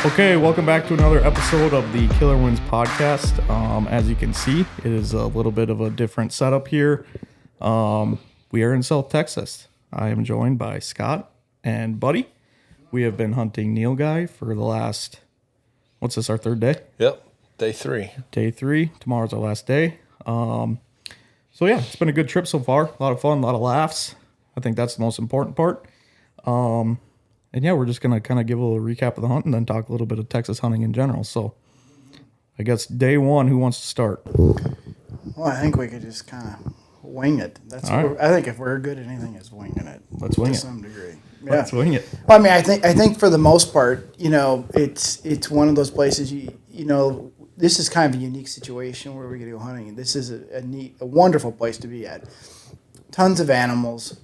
Okay, welcome back to another episode of the Killerwinds podcast. As you can see, it is a little bit of a different setup here. We are in South Texas. I am joined by Scott and Buddy. We have been hunting Nilgai for the last, what's this, our third day? Yep, day 3. Day 3. Tomorrow's our last day. So yeah, it's been a good trip so far. A lot of fun, a lot of laughs. I think that's the most important part. And yeah, we're just going to kind of give a little recap of the hunt and then talk a little bit of Texas hunting in general. So I guess day 1, who wants to start? Well, I think we could just kind of wing it. That's All what, right. I think if we're good at anything, it's winging it. Let's wing to it. some degree. Yeah. Let's wing it. Well, I mean, I think for the most part, it's one of those places this is kind of a unique situation where we're going to go hunting. This is a wonderful place to be at. Tons of animals,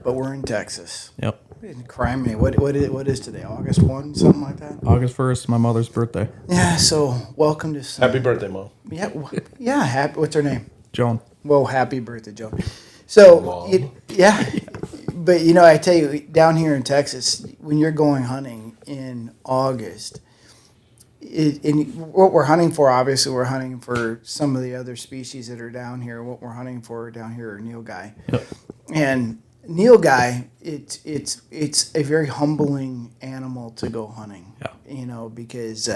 but we're in Texas. Yep. In Crimea. What is today? August 1, something like that. August 1st, my mother's birthday. Yeah. So welcome to some, Happy birthday, Mom. Yeah. Happy. What's her name? Joan. Well, happy birthday, Joe. So, Mom. But I tell you, down here in Texas, when you're going hunting in August, what we're hunting for, obviously, we're hunting for some of the other species that are down here. What we're hunting for down here are Nilgai. Yep. And Nilgai, it's a very humbling animal to go hunting. Yeah. Because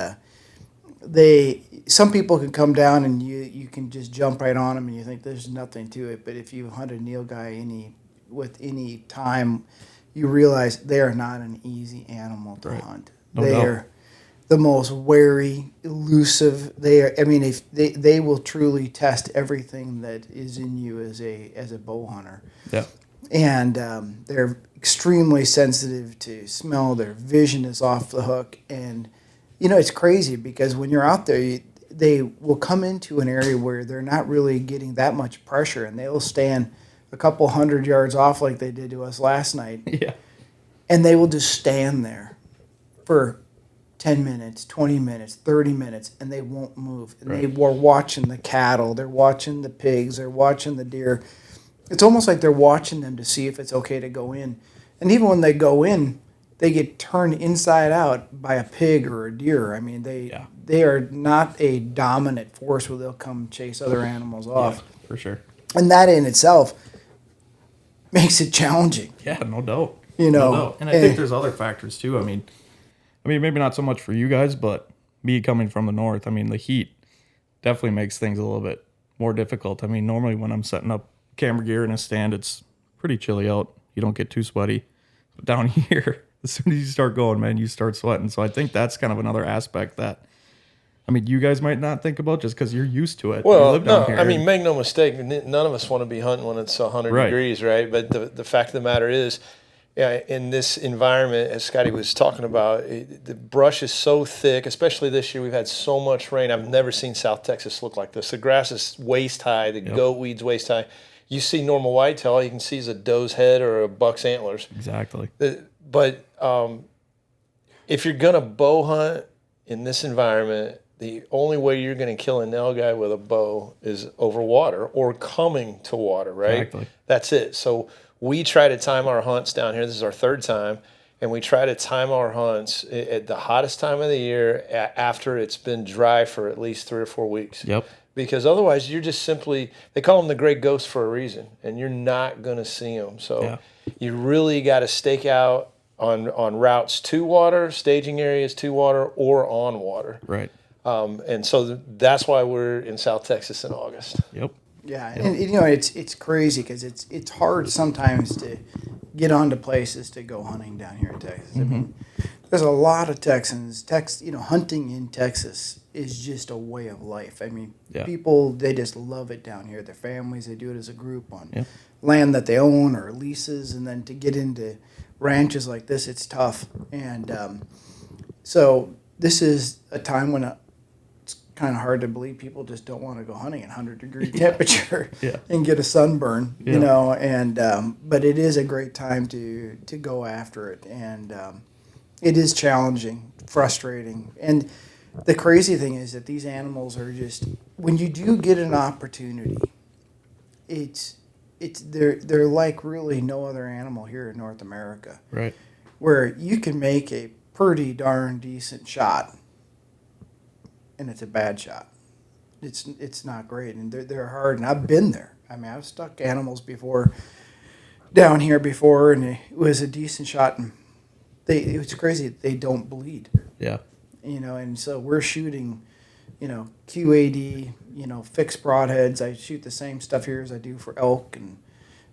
some people can come down and you can just jump right on them and you think there's nothing to it. But if you hunt a Nilgai with any time, you realize they are not an easy animal to hunt. No they doubt. are the most wary, elusive. They will truly test everything that is in you as a bow hunter. Yeah. And they're extremely sensitive to smell. Their vision is off the hook. And, it's crazy because when you're out there, they will come into an area where they're not really getting that much pressure, and they'll stand a couple 100 yards off like they did to us last night. Yeah. And they will just stand there for 10 minutes, 20 minutes, 30 minutes, and they won't move. And They were watching the cattle. They're watching the pigs. They're watching the deer. It's almost like they're watching them to see if it's okay to go in. And even when they go in, they get turned inside out by a pig or a deer. I mean, they are not a dominant force where they'll come chase other animals off. Yeah, for sure. And that in itself makes it challenging. Yeah, no doubt. No doubt. And I think there's other factors too. I mean, maybe not so much for you guys, but me coming from the north, the heat definitely makes things a little bit more difficult. Normally when I'm setting up camera gear in a stand, it's pretty chilly out. You don't get too sweaty. But down here, as soon as you start going, man, you start sweating. So I think that's kind of another aspect that, you guys might not think about just because you're used to it. Well, you live down here. make no mistake, none of us want to be hunting when it's 100 degrees, right? But the fact of the matter is, in this environment, as Scotty was talking about, the brush is so thick, especially this year. We've had so much rain. I've never seen South Texas look like this. The grass is waist high, the goat weed's waist high. You see normal whitetail, all you can see is a doe's head or a buck's antlers. Exactly. But if you're going to bow hunt in this environment, the only way you're going to kill a Nilgai with a bow is over water or coming to water, right? Exactly. That's it. So we try to time our hunts down here. This is our third time. And we try to time our hunts at the hottest time of the year after it's been dry for at least 3 or 4 weeks. Yep. Because otherwise you're just simply, they call them the great ghosts for a reason, and you're not going to see them. So you really got to stake out on routes to water, staging areas to water, or on water. Right. And so that's why we're in South Texas in August. Yep. Yeah, and it's crazy because it's hard sometimes to get onto places to go hunting down here in Texas. Mm-hmm. There's a lot of Texans. Hunting in Texas is just a way of life. People, they just love it down here. Their families, they do it as a group on land that they own or leases, and then to get into ranches like this, it's tough. And so this is a time when it's kind of hard to believe people just don't want to go hunting in 100-degree temperature and get a sunburn, but it is a great time to go after it. And it is challenging, frustrating. And the crazy thing is that these animals are just, when you do get an opportunity, they're like really no other animal here in North America. Right. Where you can make a pretty darn decent shot, and it's a bad shot. It's not great, and they're hard. And I've been there. I mean, I've stuck animals before down here before, and it was a decent shot, and it was crazy. They don't bleed. Yeah. And so we're shooting, QAD, fixed broadheads. I shoot the same stuff here as I do for elk, and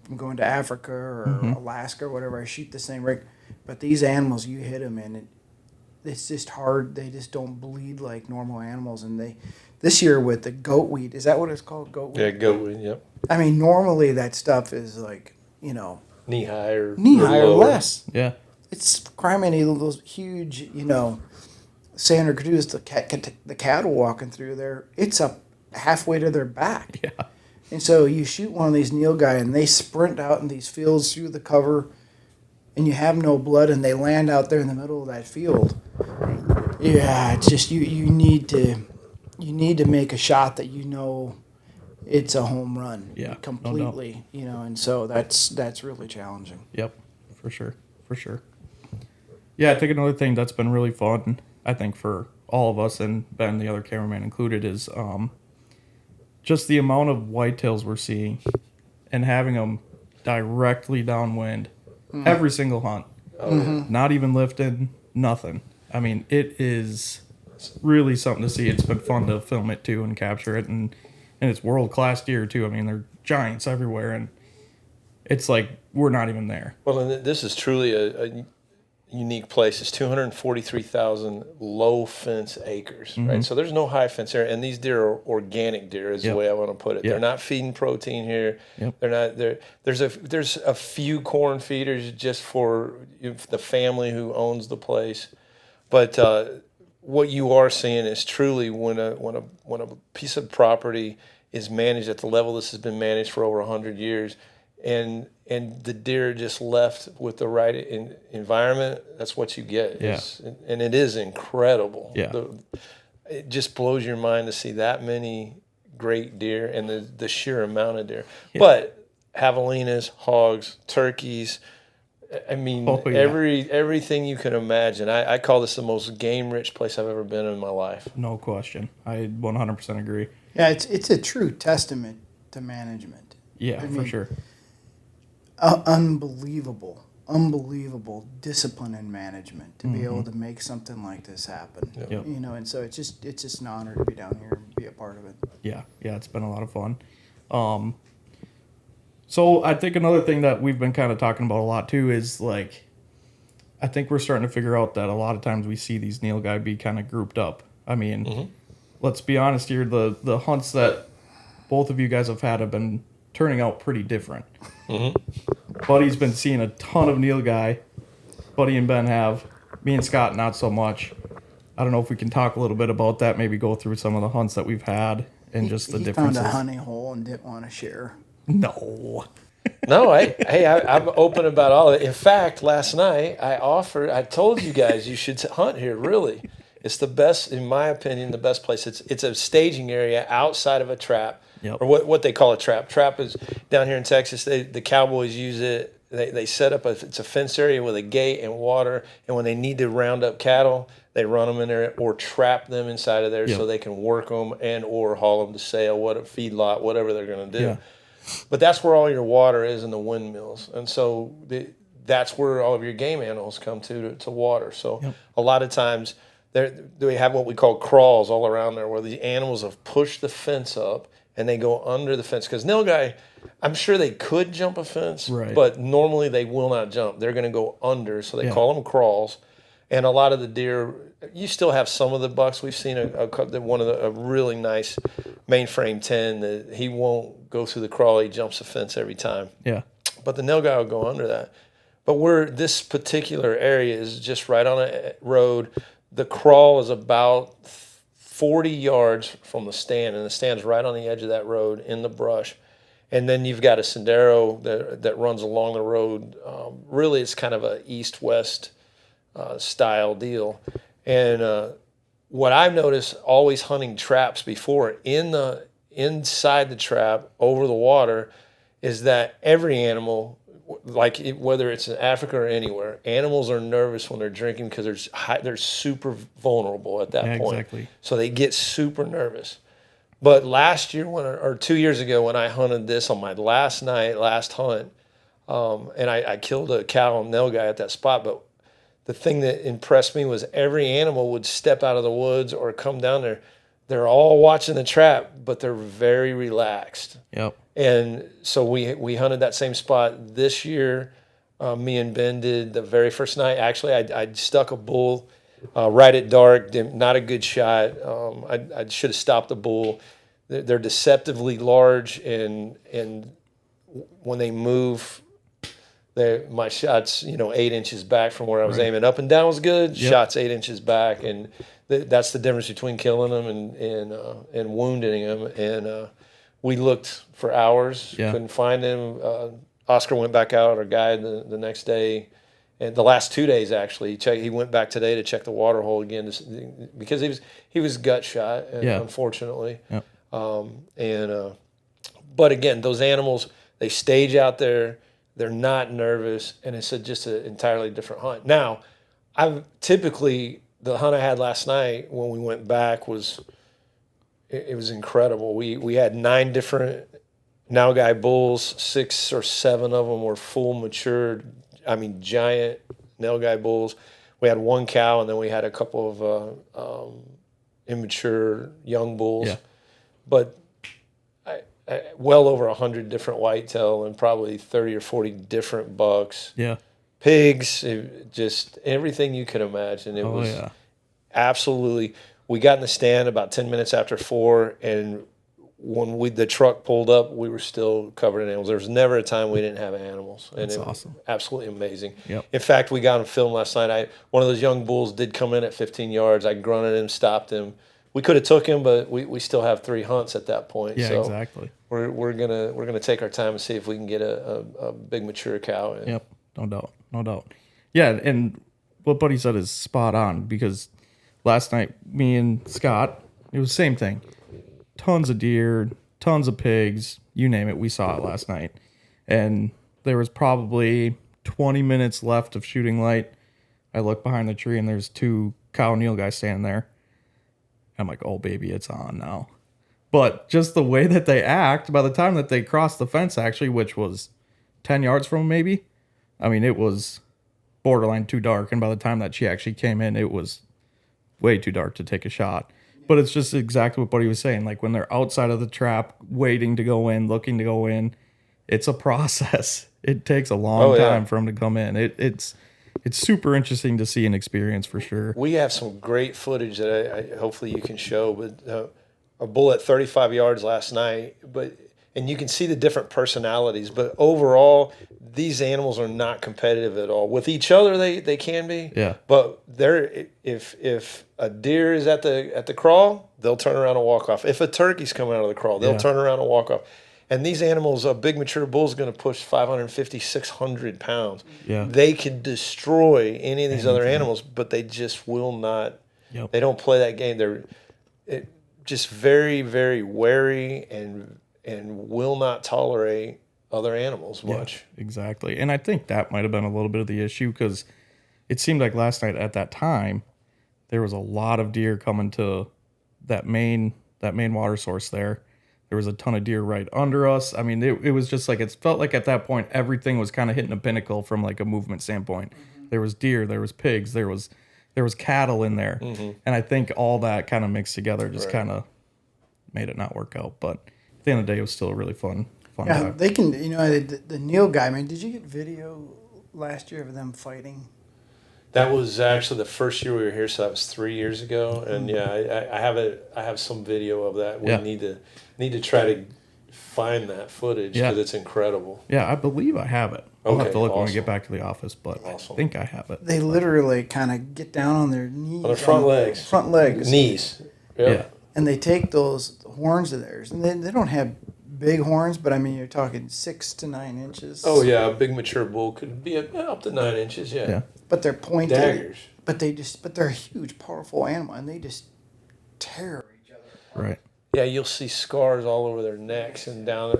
if I'm going to Africa or Alaska or whatever, I shoot the same rig. But these animals, you hit them, and it's just hard. They just don't bleed like normal animals, and this year with the goat weed, is that what it's called, goat weed? Yeah, goat weed. Yep. I mean, normally that stuff is like, knee high or less. Yeah. It's criminy, those huge, Sandra Cruz, the cattle walking through there. It's up halfway to their back. Yeah. And so you shoot one of these Nilgai, and they sprint out in these fields through the cover, and you have no blood, and they land out there in the middle of that field. Yeah, it's just you need to make a shot that it's a home run. Yeah, completely. no doubt. And so that's really challenging. Yep, for sure. Yeah, I think another thing that's been really fun, I think for all of us, and Ben, the other cameraman included, is just the amount of whitetails we're seeing and having them directly downwind every single hunt. Not even lifted, nothing. I mean, it is really something to see. It's been fun to film it too and capture it, and it's world-class deer too. I mean, they're giants everywhere, and it's like we're not even there. Well, and this is truly a unique place. It's 243,000 low fence acres, right? So there's no high fence area, and these deer are organic deer, is the way I want to put it. They're not feeding protein here. They're not. There's a few corn feeders just for the family who owns the place, but what you are seeing is truly when a piece of property is managed at the level this has been managed for over 100 years, and the deer just left with the right environment, that's what you get. Yeah. And it is incredible. Yeah. It just blows your mind to see that many great deer and the sheer amount of deer. Yeah. But javelinas, hogs, turkeys, I mean, everything you can imagine. I call this the most game-rich place I've ever been in my life. No question. I 100% agree. Yeah, it's a true testament to management. Yeah, for sure. Unbelievable discipline and management to be able to make something like this happen. Yep. And so it's just an honor to be down here and be a part of it. Yeah, it's been a lot of fun. So I think another thing that we've been kind of talking about a lot too is like, I think we're starting to figure out that a lot of times we see these Nilgai be kind of grouped up. I mean, let's be honest here, the hunts that both of you guys have had have been turning out pretty different. Buddy's been seeing a ton of Nilgai. Buddy and Ben have. Me and Scott, not so much. I don't know if we can talk a little bit about that, maybe go through some of the hunts that we've had and just the differences. He found a honey hole and didn't want to share. No. No, I'm open about all of it. In fact, last night I told you guys you should hunt here, really. It's the best, in my opinion, the best place. It's a staging area outside of a trap. Yep. Or what they call a trap. Trap is down here in Texas. The cowboys use it. They set up it's a fenced area with a gate and water. And when they need to round up cattle, they run them in there or trap them inside of there so they can work them and or haul them to sale, feedlot, whatever they're going to do. Yeah. But that's where all your water is in the windmills, and so that's where all of your game animals come to water. So a lot of times they have what we call crawls all around there, where the animals have pushed the fence up. And they go under the fence because Nilgai, I'm sure they could jump a fence, but normally they will not jump. They're going to go under, so they call them crawls. And a lot of the deer, you still have some of the bucks. We've seen a really nice mainframe 10 that he won't go through the crawl. He jumps the fence every time. Yeah. But the Nilgai will go under that. But this particular area is just right on a road. The crawl is about 40 yards from the stand, and the stand's right on the edge of that road in the brush. And then you've got a sendero that runs along the road. Really, it's kind of a east-west style deal. And what I've noticed, always hunting traps before, inside the trap, over the water, is that every animal, whether it's in Africa or anywhere, animals are nervous when they're drinking because they're super vulnerable at that point. Exactly. So they get super nervous. But last year, or 2 years ago, when I hunted this on my last hunt, and I killed a cow in Nilgai at that spot, but the thing that impressed me was every animal would step out of the woods or come down there. They're all watching the trap, but they're very relaxed. Yep. And so we hunted that same spot this year. Me and Ben did the very first night. Actually, I stuck a bull right at dark. Not a good shot. I should have stopped the bull. They're deceptively large, and when they move, my shots 8 inches back from where I was aiming. Up and down was good. Yep. Shots 8 inches back, and that's the difference between killing them and wounding them. And we looked for hours, couldn't find him. Oscar went back out, our guide, the next day, and the last 2 days actually. He went back today to check the water hole again because he was gut shot, unfortunately. Yep. But again, those animals, they stage out there. They're not nervous, and it's just an entirely different hunt. Now, the hunt I had last night when we went back was incredible. We had 9 different Nilgai bulls. 6 or 7 of them were full matured, giant Nilgai bulls. We had 1 cow, and then we had a couple of immature young bulls. Yeah. But well over 100 different whitetail and probably 30 or 40 different bucks. Yeah. Pigs, just everything you could imagine. It was absolutely. We got in the stand about 10 minutes after 4, and when the truck pulled up, we were still covered in animals. There was never a time we didn't have animals. And that's awesome. Absolutely amazing. Yep. In fact, we got on film last night. One of those young bulls did come in at 15 yards. I grunted him, stopped him. We could have took him, but we still have 3 hunts at that point. Yeah, so exactly. We're gonna take our time and see if we can get a big mature cow in. Yep, no doubt. Yeah, and what Buddy said is spot on, because last night me and Scott, it was the same thing. Tons of deer, tons of pigs, you name it. We saw it last night, and there was probably 20 minutes left of shooting light. I look behind the tree, and there's 2 cow Nilgai standing there. I'm like, oh, baby, it's on now. But just the way that they act, by the time that they crossed the fence, actually, which was 10 yards from them, maybe, it was borderline too dark. And by the time that she actually came in, it was way too dark to take a shot. But it's just exactly what Buddy was saying. Like, when they're outside of the trap, waiting to go in, looking to go in, it's a process. It takes a long time for them to come in. It's super interesting to see and experience for sure. We have some great footage that I hopefully you can show. But a bull at 35 yards last night, and you can see the different personalities. But overall, these animals are not competitive at all. With each other, they can be. Yeah. But if a deer is at the crawl, they'll turn around and walk off. If a turkey's coming out of the crawl, they'll turn around and walk off. And these animals, a big mature bull is going to push 550, 600 pounds. Yeah. They can destroy any of these other animals, but they just will not. Yep. They don't play that game. They're just very, very wary and will not tolerate other animals much. Yeah, exactly. And I think that might have been a little bit of the issue, because it seemed like last night at that time, there was a lot of deer coming to that main water source there. There was a ton of deer right under us. It was just like, it felt like at that point, everything was kind of hitting a pinnacle from like a movement standpoint. Mm-hmm. There was deer, there was pigs, there was cattle in there. Mm-hmm. And I think all that kind of mixed together just kind of made it not work out. But at the end of the day, it was still a really fun time. They can, the Nilgai, did you get video last year of them fighting? That was actually the first year we were here, so that was 3 years ago. And I have some video of that. We need to try to find that footage because it's incredible. Yeah, I believe I have it. I'll have to look when we get back to the office, but I think I have it. They literally kind of get down on their knees. On their front legs. Front legs. Knees. Yep. Yeah. And they take those horns of theirs, and they don't have big horns, but you're talking 6 to 9 inches. Oh yeah, a big mature bull could be up to 9 inches. Yeah. But they're pointed. Daggers. But they're a huge, powerful animal, and they just tear each other apart. Right. Yeah, you'll see scars all over their necks and down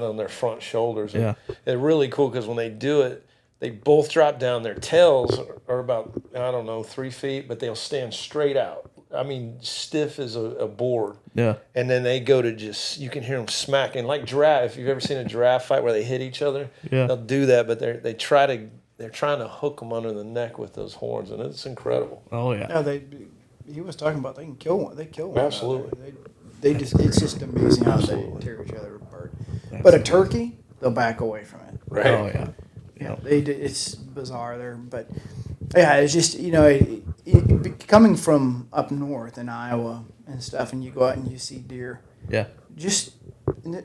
on their front shoulders. And Yeah. They're really cool because when they do it, they both drop down. Their tails are about, I don't know, 3 feet, but they'll stand straight out. I mean, stiff as a board. Yeah. And then they go to you can hear them smacking like giraffe. If you've ever seen a giraffe fight where they hit each other, Yeah. they'll do that. But they're trying to hook them under the neck with those horns, and it's incredible. Oh yeah. Yeah, he was talking about they can kill one. They kill one. Absolutely. They just it's just amazing how they tear each other apart. That's But a turkey, they'll back away from it. Right. Oh yeah. Yeah, it's bizarre there, but yeah, it's just coming from up north in Iowa and stuff, and you go out and you see deer. Yeah. Just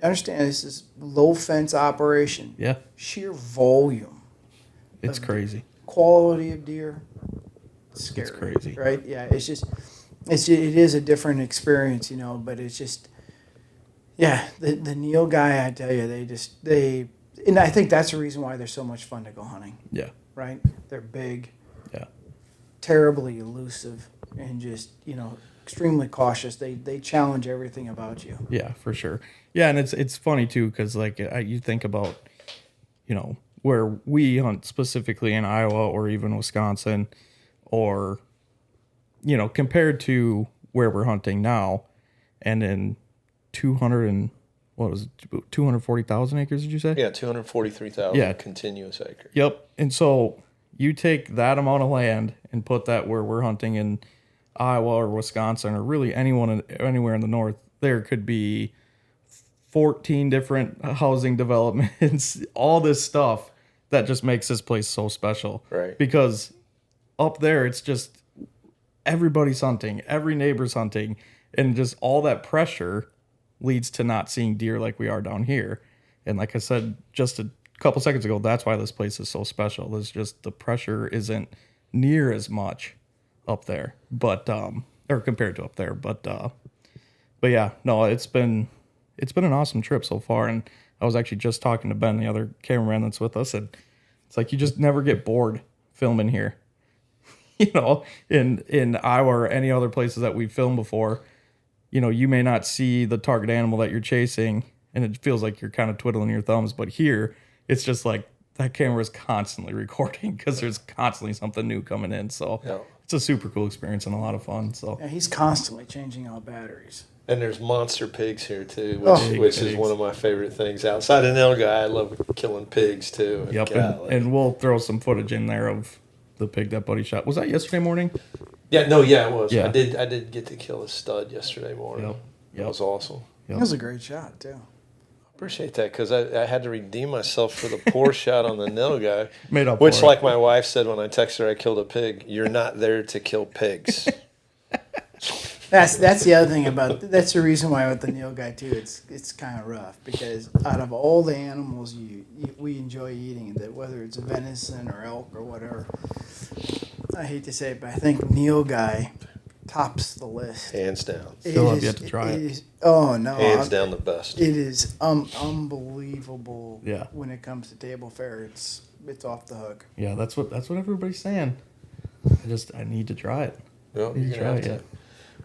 understand this is low fence operation. Yeah. Sheer volume, It's crazy. quality of deer. Scary, It's crazy. right? Yeah, it is a different experience, but it's just, yeah, the Nilgai, I tell you, and I think that's the reason why they're so much fun to go hunting, Yeah. right? They're big, Yeah. terribly elusive, and just, extremely cautious. They challenge everything about you. Yeah, for sure. Yeah, and it's funny too because like you think about, where we hunt specifically in Iowa or even Wisconsin, or compared to where we're hunting now, and in 240,000 acres? Did you say? Yeah, 243,000 Yeah. continuous acres. Yep. And so you take that amount of land and put that where we're hunting in Iowa or Wisconsin or really anywhere in the north, there could be 14 different housing developments, all this stuff that just makes this place so special. Right. Because up there, it's just everybody's hunting, every neighbor's hunting, and just all that pressure leads to not seeing deer like we are down here. And like I said just a couple seconds ago, that's why this place is so special. It's just the pressure isn't near as much up there, but or compared to up there. But yeah, no, it's been an awesome trip so far. And I was actually just talking to Ben, the other cameraman that's with us, and it's like you just never get bored filming here. In Iowa or any other places that we've filmed before, you may not see the target animal that you're chasing, and it feels like you're kind of twiddling your thumbs. But here, it's just like that camera is constantly recording because there's constantly something new coming in. So Yeah. it's a super cool experience and a lot of fun. So Yeah, he's constantly changing out batteries. And there's monster pigs here too, Oh. which is Pigs. one of my favorite things. Outside of Nilgai, I love killing pigs too. yep, Golly. and we'll throw some footage in there of the pig that Buddy shot. Was that yesterday morning? it was. Yeah. I did get to kill a stud yesterday morning. Yep. That was awesome. Yep. That was a great shot too. Appreciate that because I had to redeem myself for the poor shot on the Nilgai. Made up Which, for it. like my wife said when I texted her I killed a pig, you're not there to kill pigs. That's the other thing that's the reason why with the Nilgai too, it's kind of rough because out of all the animals we enjoy eating, that whether it's venison or elk or whatever, I hate to say it, but I think Nilgai tops the list. Hands down. Still have yet to try it. Oh no, Hands down the best. it is unbelievable. Yeah. When it comes to table fare, it's off the hook. Yeah, that's what everybody's saying. I need to try it. Well, Need you're to gonna try have it to. yet.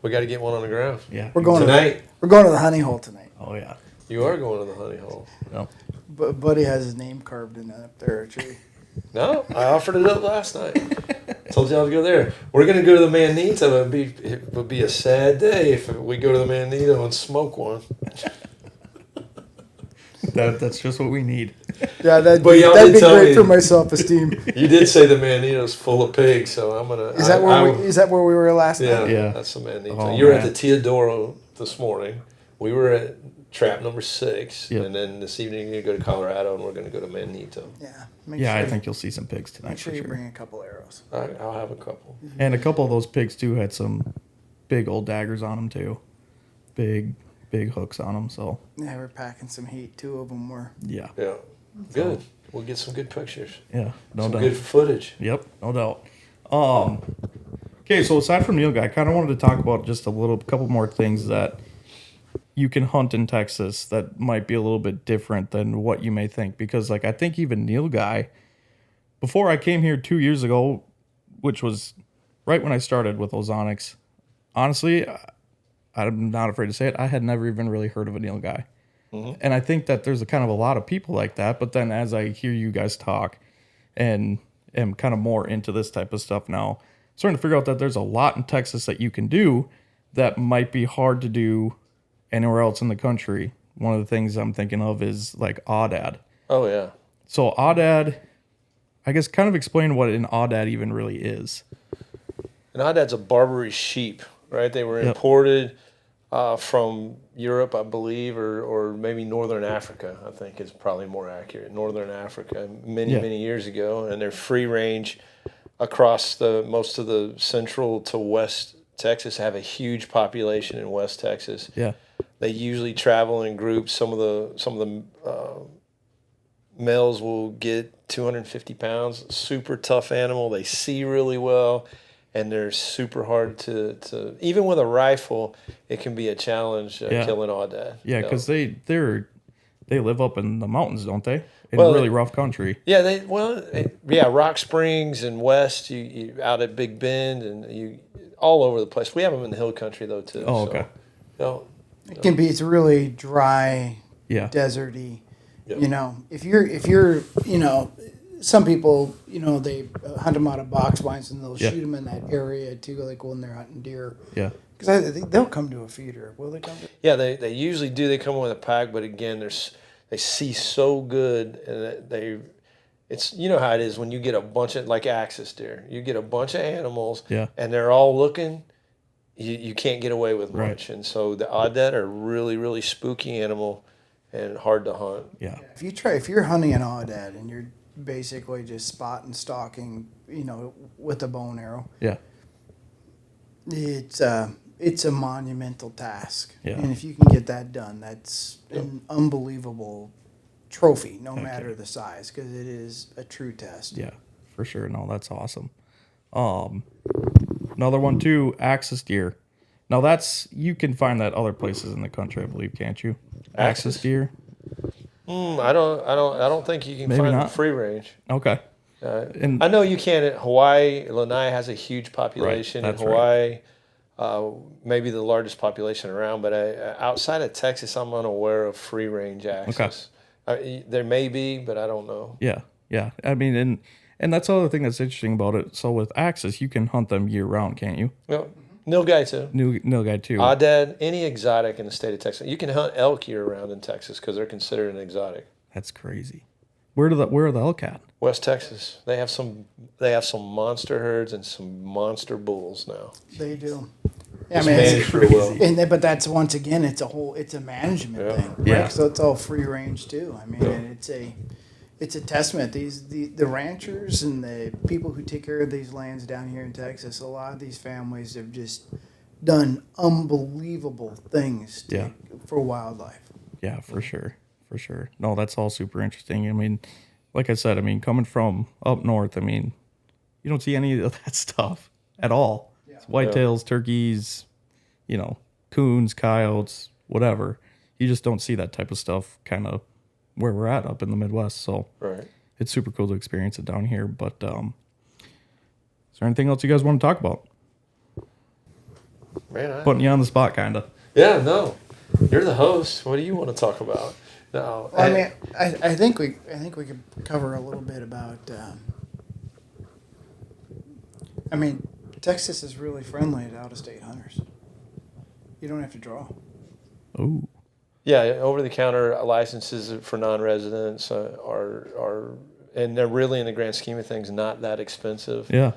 We got to get one on the ground. Yeah. We're going Tonight. We're going to the honey hole tonight. Oh yeah. You are going to the honey hole. No. But Buddy has his name carved in that up there tree. No, I offered it up last night. Told y'all to go there. We're gonna go to the Manito. It would be a sad day if we go to the Manito and smoke one. That's just what we need. Yeah, that'd But y'all be did tell great me- for my self-esteem. You did say the Manito's full of pigs, so I'm gonna. Is that where we were last Yeah, night? Yeah. that's the Manito. Oh, you were at man. the Teodoro this morning. We were at trap number 6, Yep. and then this evening you're gonna go to Colorado, and we're gonna go to Manito. Yeah. Make Yeah, sure, I think you'll see some pigs tonight Make sure for you sure. bring a couple arrows. I'll have a couple. And a couple of those pigs too had some big old daggers on them too. Big hooks on them. So Yeah, we're packing some heat. 2 of them were. yeah, Yeah, good. We'll get some good pictures. yeah, no Some doubt. good footage. Yep, no doubt. Okay, so aside from Nilgai, I kind of wanted to talk about just couple more things that you can hunt in Texas that might be a little bit different than what you may think. Because like I think even Nilgai, before I came here 2 years ago, which was right when I started with Ozonics, honestly, I'm not afraid to say it, I had never even really heard of a Nilgai. And I think that there's a kind of a lot of people like that. But then as I hear you guys talk and am kind of more into this type of stuff now, starting to figure out that there's a lot in Texas that you can do that might be hard to do anywhere else in the country. One of the things I'm thinking of is like aoudad. Oh, yeah. So aoudad, I guess kind of explain what an aoudad even really is. An aoudad's a Barbary sheep, right? They were imported from Europe, I believe, or maybe Northern Africa, I think is probably more accurate. Northern Africa, many years ago. And they're free range across most of the central to west Texas, have a huge population in West Texas. Yeah. They usually travel in groups. Some of the males will get 250 pounds. Super tough animal. They see really well, and they're super hard to even with a rifle, it can be a challenge killing aoudad. Yeah, because they live up in the mountains, don't they? In really rough country. Yeah, Rock Springs and west, you out at Big Bend, and you all over the place. We have them in the hill country though too. Oh, okay. It's really dry, deserty. Yep. You know, if you're some people, they hunt them out of box blinds and they'll shoot them in that area too, like when they're hunting deer. Yeah. Because I think they'll come to a feeder. Will they come to? Yeah, they usually do. They come with a pack, but again, they see so good, and it's how it is when you get a bunch of, like axis deer, you get a bunch of animals, and they're all looking. You can't get away with much, and so the aoudad are really, really spooky animal and hard to hunt. Yeah. If you're hunting an aoudad and you're basically just spotting, stalking, with a bow and arrow. Yeah. It's a monumental task. Yeah. And if you can get that done, that's an unbelievable trophy, no matter the size, because it is a true test. Yeah, for sure. No, that's awesome. Another one too, axis deer. Now you can find that other places in the country, I believe, can't you? Axis deer. I don't think you can find them free range. Okay. And I know you can at Hawaii. Lanai has a huge population in Hawaii. Maybe the largest population around, but outside of Texas, I'm unaware of free range axis. Okay. There may be, but I don't know. Yeah, yeah. I mean, and that's the other thing that's interesting about it. So with axis, you can hunt them year round, can't you? Well, Nilgai too. Nilgai too. Aoudad, any exotic in the state of Texas. You can hunt elk year round in Texas because they're considered an exotic. That's crazy. Where are the elk at? West Texas. They have some monster herds and some monster bulls now. They do. Yeah, I mean, it's crazy. But that's, once again, it's a management thing. Right? Yeah. So it's all free range too. I mean, and it's a testament. The ranchers and the people who take care of these lands down here in Texas, a lot of these families have just done unbelievable things for wildlife. Yeah, for sure. For sure. No, that's all super interesting. I mean, like I said, coming from up north, you don't see any of that stuff at all. Yeah. It's whitetails, turkeys, coons, coyotes, whatever. You just don't see that type of stuff kind of where we're at up in the Midwest. So it's super cool to experience it down here. But is there anything else you guys want to talk about? Man, putting you on the spot, kind of. Yeah, no. You're the host. What do you want to talk about? No, well, I think we could cover a little bit about. Texas is really friendly to out-of-state hunters. You don't have to draw. Oh. Yeah, over-the-counter licenses for non-residents are, and they're really, in the grand scheme of things, not that expensive. Yeah.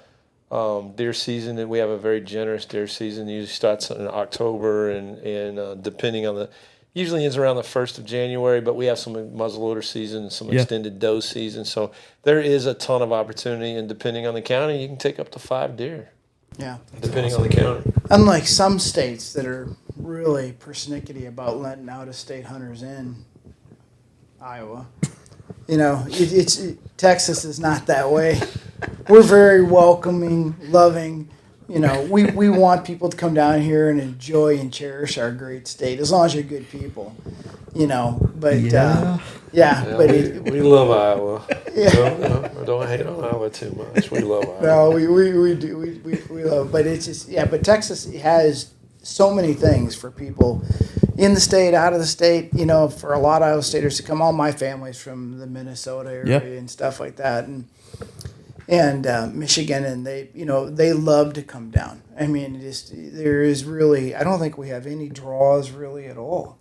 Deer season, we have a very generous deer season. It usually starts in October, and depending on usually ends around the 1st of January, but we have some muzzleloader season and some extended doe season. So there is a ton of opportunity, and depending on the county, you can take up to 5 deer. Yeah. Depending on the county. Unlike some states that are really persnickety about letting out-of-state hunters in, Iowa, Texas is not that way. We're very welcoming, loving. We want people to come down here and enjoy and cherish our great state, as long as you're good people, But we love Iowa. Yeah. Don't hate on Iowa too much. We love Iowa. No, we do. We love, but it's just but Texas has so many things for people in the state, out of the state. You know, for a lot of out-of-staters to come. All my family's from the Minnesota area and stuff like that, and Michigan, and they love to come down. I mean, there is really, I don't think we have any draws really at all.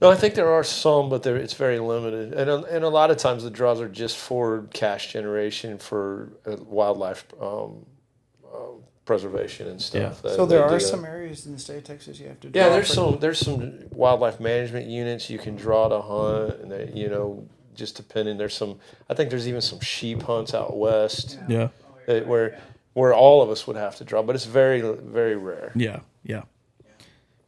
No, I think there are some, but it's very limited, and a lot of times the draws are just for cash generation for wildlife preservation and stuff. So there are some areas in the state of Texas you have to draw. Yeah, there's some wildlife management units you can draw to hunt, and just depending. I think there's even some sheep hunts out west. Yeah. Where all of us would have to draw, but it's very, very rare. Yeah.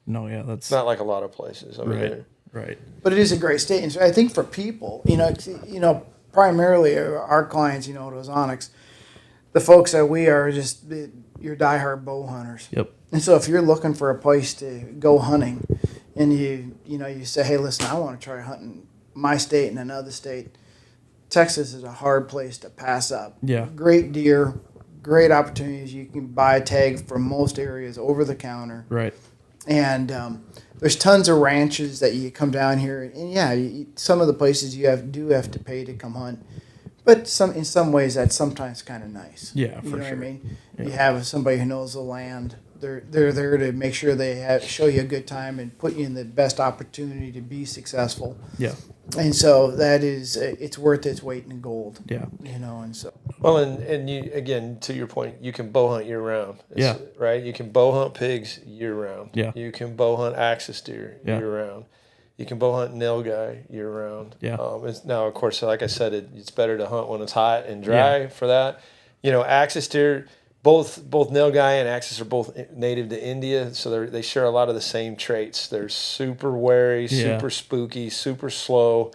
No, yeah, that's not like a lot of places. I mean, right. But it is a great state, and so I think for people, primarily our clients, at Ozonics, the folks that we are just your diehard bow hunters. Yep. And so if you're looking for a place to go hunting, and you say, hey, listen, I want to try hunting my state and another state, Texas is a hard place to pass up. Yeah. Great deer, great opportunities. You can buy a tag from most areas over the counter. Right. And there's tons of ranches that you come down here, and some of the places do have to pay to come hunt, but in some ways that's sometimes kind of nice. Yeah, for you know sure. what I mean? Yeah. You have somebody who knows the land. They're there to make sure they show you a good time and put you in the best opportunity to be successful. Yeah. And so it's worth its weight in gold. Yeah. And so. Well, and you, again, to your point, you can bow hunt year round. Yeah. Right? You can bow hunt pigs year round. Yeah. You can bow hunt axis deer year round. You can bow hunt nilgai year round. Yeah. Now, of course, like I said, it's better to hunt when it's hot and dry for that. Axis deer, both nilgai and axis are both native to India, so they share a lot of the same traits. They're super wary, super spooky, super slow.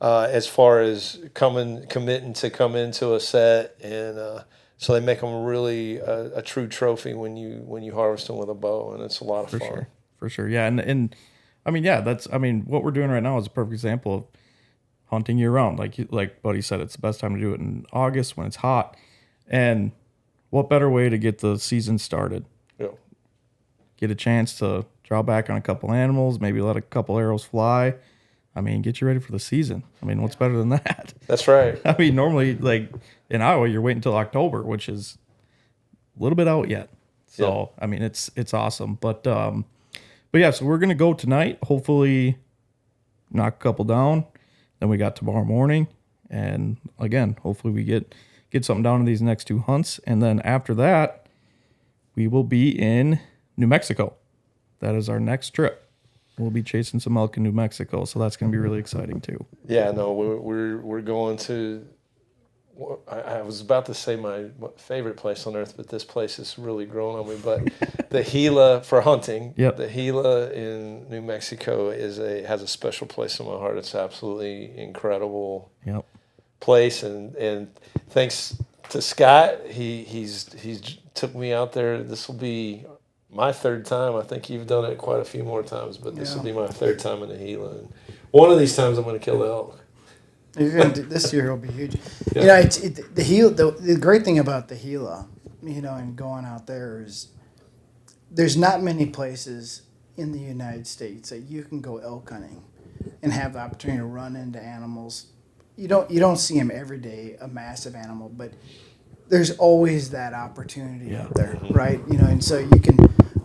As far as committing to come into a set, and so they make them really a true trophy when you harvest them with a bow, and it's a lot of fun. For sure, yeah, and I mean, what we're doing right now is a perfect example of hunting year round. Like Buddy said, it's the best time to do it in August when it's hot, and what better way to get the season started? Yeah. Get a chance to draw back on a couple animals, maybe let a couple arrows fly. I mean, get you ready for the season. I mean, what's better than that? That's right. I mean, normally, like in Iowa, you're waiting until October, which is a little bit out yet. So, I mean, it's awesome. But yeah, so we're gonna go tonight. Hopefully, knock a couple down. Then we got tomorrow morning, and again, hopefully we get something down in these next two hunts. And then after that, we will be in New Mexico. That is our next trip. We'll be chasing some elk in New Mexico, so that's going to be really exciting too. Yeah, no, we're going to. I was about to say my favorite place on earth, but this place has really grown on me. But the Gila for hunting, the Gila in New Mexico has a special place in my heart. It's absolutely incredible place, and thanks to Scott, he's took me out there. This will be my third time. I think you've done it quite a few more times, but this will be my third time in the Gila. And one of these times I'm going to kill the elk. This year will be huge. Yeah. The Gila. The great thing about the Gila, and going out there is there's not many places in the United States that you can go elk hunting and have the opportunity to run into animals. You don't see them every day, a massive animal, but there's always that opportunity out there, right? And so you can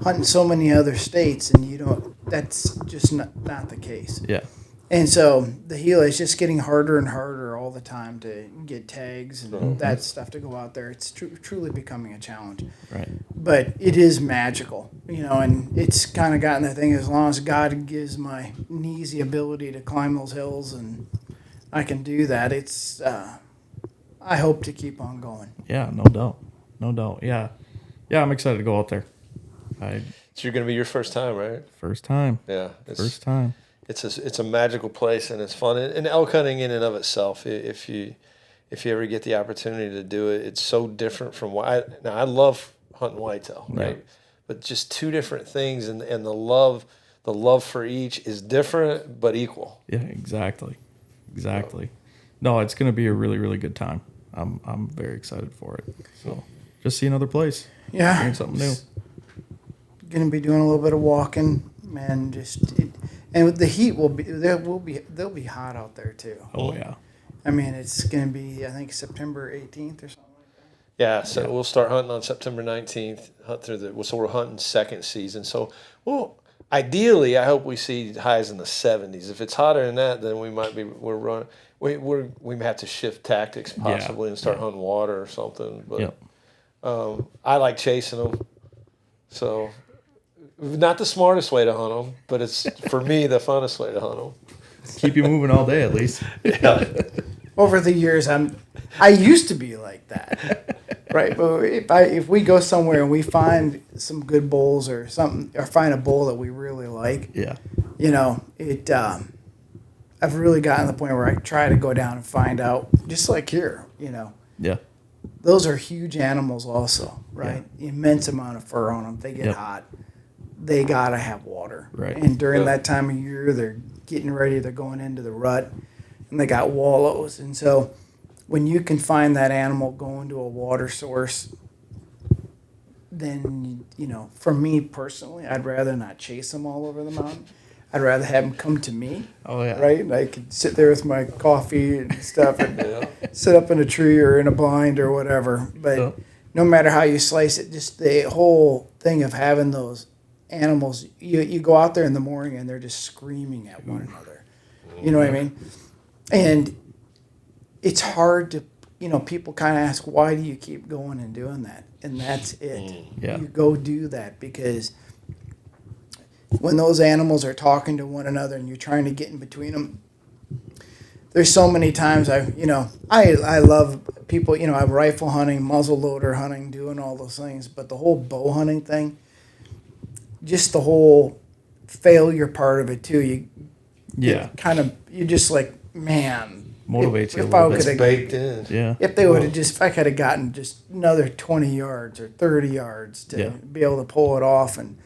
hunt in so many other states, and that's just not the case. Yeah. And so the Gila is just getting harder and harder all the time to get tags and that stuff to go out there. It's truly becoming a challenge. Right. But it is magical, and it's kind of gotten the thing, as long as God gives my knees the ability to climb those hills and I can do that, it's I hope to keep on going. Yeah, no doubt. Yeah, I'm excited to go out there. So you're going to be your first time, right? First time. Yeah, first time. It's a magical place, and it's fun. And elk hunting in and of itself, if you ever get the opportunity to do it, it's so different from now I love hunting whitetail, right? Yeah. But just two different things, and the love for each is different but equal. Yeah, exactly. No, it's going to be a really, really good time. I'm very excited for it. So just see another place. Yeah. Hearing something new. going to be doing a little bit of walking, and and with the heat they'll be hot out there too. Oh yeah. I mean, it's going to be, I think, September 18th or something. Yeah, so we'll start hunting on September 19th. So we're hunting second season. So, well, ideally, I hope we see highs in the 70s. If it's hotter than that, then we might be we may have to shift tactics possibly and start hunting water or something. But I like chasing them. So, not the smartest way to hunt them, but it's for me the funnest way to hunt them. Keep you moving all day at least. Yeah. Over the years, I used to be like that, right? But if we go somewhere and we find some good bulls or something, or find a bull that we really like, I've really gotten to the point where I try to go down and find out, just like here, Yeah. Those are huge animals, also, right? Immense amount of fur on them. They get hot. They gotta have water, right? And during that time of year, they're getting ready. They're going into the rut. And they got wallows. And so when you can find that animal going to a water source, then, for me personally, I'd rather not chase them all over the mountain. I'd rather have them come to me. Oh, yeah. Right? And I could sit there with my coffee and stuff and sit up in a tree or in a blind or whatever. But no matter how you slice it, just the whole thing of having those animals, you go out there in the morning and they're just screaming at one another. You know what I mean? And it's hard to, people kind of ask, why do you keep going and doing that? And that's it. Yeah. You go do that because when those animals are talking to one another and you're trying to get in between them, there's so many times I love people, I'm rifle hunting, muzzle loader hunting, doing all those things, but the whole bow hunting thing, just the whole failure part of it too, you're just like, man, motivates you a if I little could bit. Baked in. Yeah. If they would have if I could have gotten just another 20 yards or 30 yards to be able to pull it off, and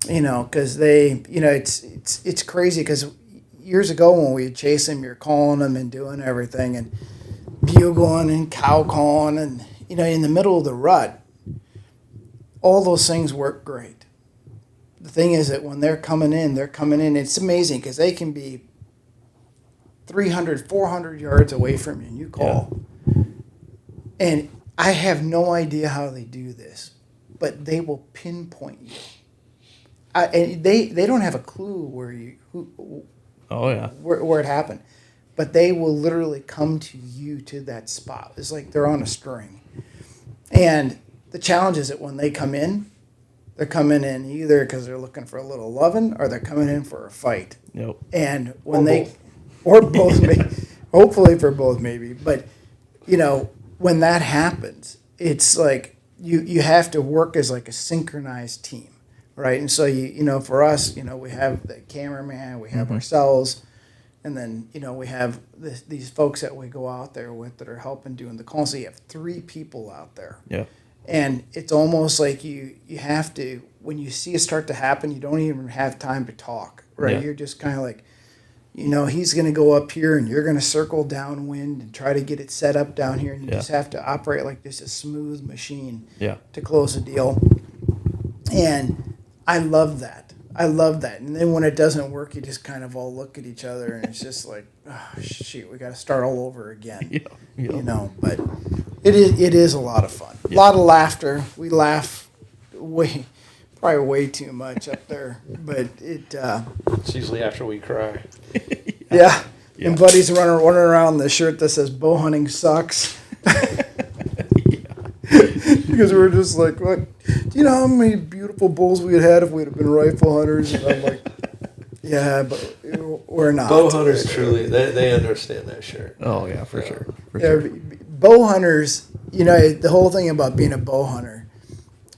because they, it's crazy because years ago when we'd chase them, you're calling them and doing everything and bugling and cow calling and in the middle of the rut, all those things work great. The thing is that when they're coming in, it's amazing because they can be 300, 400 yards away from you and you call. Yeah. And I have no idea how they do this, but they will pinpoint you. And they don't have a clue where it happened, but they will literally come to you to that spot. It's like they're on a string. And the challenge is that when they come in, they're coming in either because they're looking for a little loving or they're coming in for a fight. Yep. And when both, maybe, hopefully for both maybe, but when that happens, it's like you have to work as like a synchronized team, right? And so for us, we have the cameraman, we have ourselves, and then we have these folks that we go out there with that are helping doing the calls. So you have 3 people out there. Yeah. And it's almost like you have to, when you see it start to happen, you don't even have time to talk, right? Yeah. You're just kind of like, he's going to go up here and you're going to circle downwind and try to get it set up down here. And you just have to operate like this, a smooth machine to close the deal. And I love that. And then when it doesn't work, you just kind of all look at each other and it's just like, oh, shoot, we got to start all over again. But it is a lot of fun. A lot of laughter. We laugh probably way too much up there, but it's usually after we cry. Yeah. And buddies running around in the shirt that says "bow hunting sucks." Because we're just like, what? Do you know how many beautiful bulls we'd had if we'd have been rifle hunters? And I'm like, yeah, but we're not. Bow hunters truly, they understand that shirt. Oh yeah, for sure. Bow hunters, the whole thing about being a bow hunter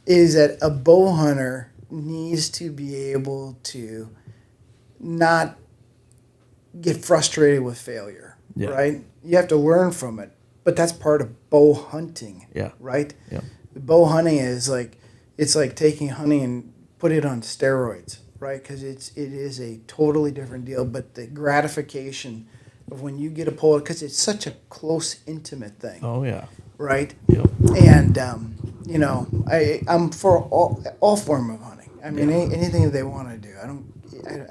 is that a bow hunter needs to be able to not get frustrated with failure, right? You have to learn from it, but that's part of bow hunting, right? Yeah. Bow hunting is like, it's like taking hunting and put it on steroids, right? Because it is a totally different deal, but the gratification of when you get a pull, because it's such a close, intimate thing. Oh yeah. Right. Yep. And I'm for all form of hunting. I mean, anything that they want to do.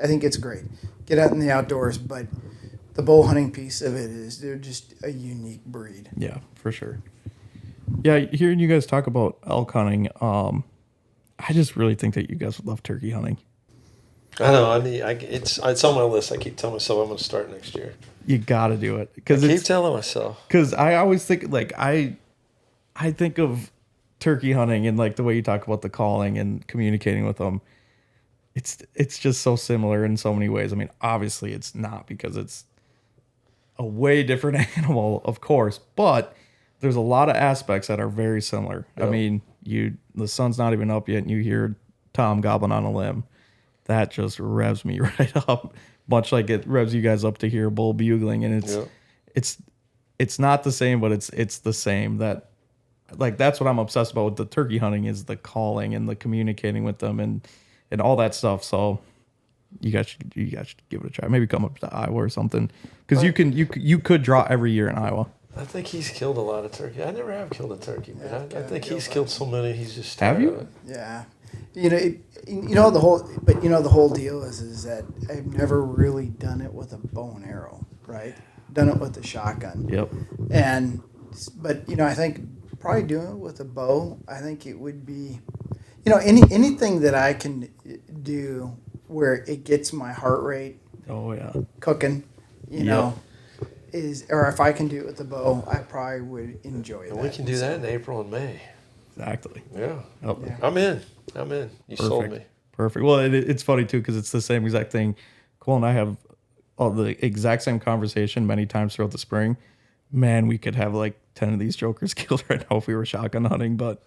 I think it's great. Get out in the outdoors, but the bow hunting piece of it is they're just a unique breed. Yeah, for sure. Yeah, hearing you guys talk about elk hunting, I just really think that you guys would love turkey hunting. I know. It's on my list. I keep telling myself I'm going to start next year. You got to do it. I keep telling myself. Because I always think, like, I think of turkey hunting and, like, the way you talk about the calling and communicating with them. It's just so similar in so many ways. I mean, obviously it's not, because it's a way different animal, of course, but there's a lot of aspects that are very similar. Yep. I mean, the sun's not even up yet and you hear Tom gobbling on a limb. That just revs me right up, much like it revs you guys up to hear a bull bugling. And it's not the same, but it's the same. That, like, that's what I'm obsessed about with the turkey hunting, is the calling and the communicating with them and all that stuff. So you guys should give it a try. Maybe come up to Iowa or something, because you could draw every year in Iowa. I think he's killed a lot of turkey. I never have killed a turkey, but I think he's killed so many. He's just have you? Of it. Yeah. The whole deal is that I've never really done it with a bow and arrow, right? Done it with a shotgun. Yep. But I think probably doing it with a bow, I think it would be, anything that I can do where it gets my heart rate. Oh yeah. Cooking, or if I can do it with the bow, I probably would enjoy it. And we can do that in April and May. Exactly. Yeah. Yep. Yeah. I'm in. You sold me. Perfect. Well, it's funny too, because it's the same exact thing. Cole and I have all the exact same conversation many times throughout the spring. Man, we could have like 10 of these jokers killed right now if we were shotgun hunting, but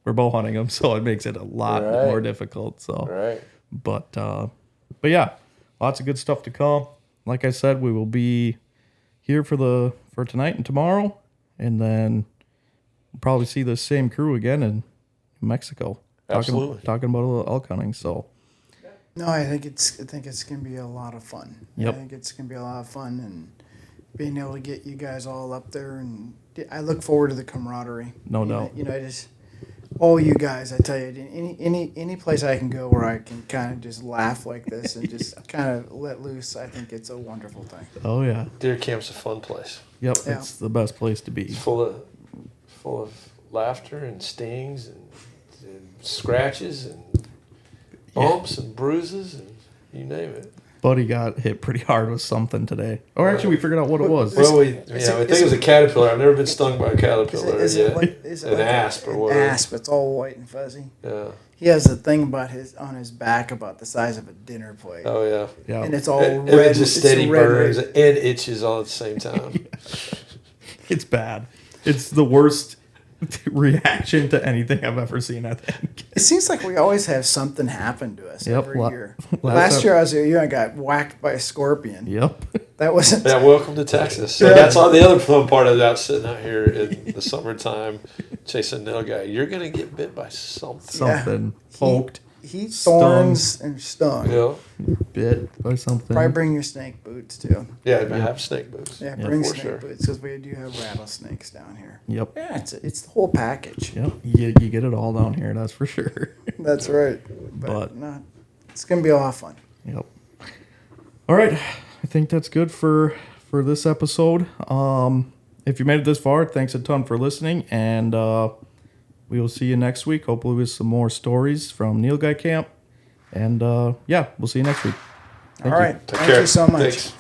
we're bow hunting them, so it makes it a lot more difficult. So, right. But yeah, lots of good stuff to come. Like I said, we will be here for tonight and tomorrow, and then we'll probably see the same crew again in Mexico. Absolutely. Talking about a little elk hunting. So. No, I think it's gonna be a lot of fun. Yep. I think it's gonna be a lot of fun, and being able to get you guys all up there, and I look forward to the camaraderie. No doubt. Just all you guys. I tell you, any place I can go where I can kind of just laugh like this and just kind of let loose, I think it's a wonderful thing. Oh yeah. Deer camp's a fun place. Yep, yeah. It's the best place to be. It's full of laughter and stings and scratches and bumps and bruises and you name it. Buddy got hit pretty hard with something today. Or actually, we figured out what it was. Well, I think it was a caterpillar. I've never been stung by a caterpillar. Is it like an asp or whatever? An asp. It's all white and fuzzy. Yeah. He has a thing on his back about the size of a dinner plate. Oh yeah. Yeah. And it's all red. It just steady burns and itches all at the same time. Yeah. It's bad. It's the worst reaction to anything I've ever seen, I think. It seems like we always have something happen to us every year. Last year I was here, I got whacked by a scorpion. Yep. That wasn't. Yeah, welcome to Texas. So that's all the other fun part of that, sitting out here in the summertime chasing Nilgai. You're gonna get bit by something. Something poked. He thorns and stung. Yeah. Bit by something. Probably bring your snake boots too. Yeah, I have snake boots. Yeah, bring for snake boots because we do have rattlesnakes down here. Yep. Yeah, it's the whole package. Yep. You get it all down here, that's for sure. That's right. But no, it's gonna be a lot of fun. Yep. All right, I think that's good for this episode. If you made it this far, thanks a ton for listening, and we will see you next week, hopefully with some more stories from Nilgai Camp. And, we'll see you next week. All right. Thank you so much. Thanks.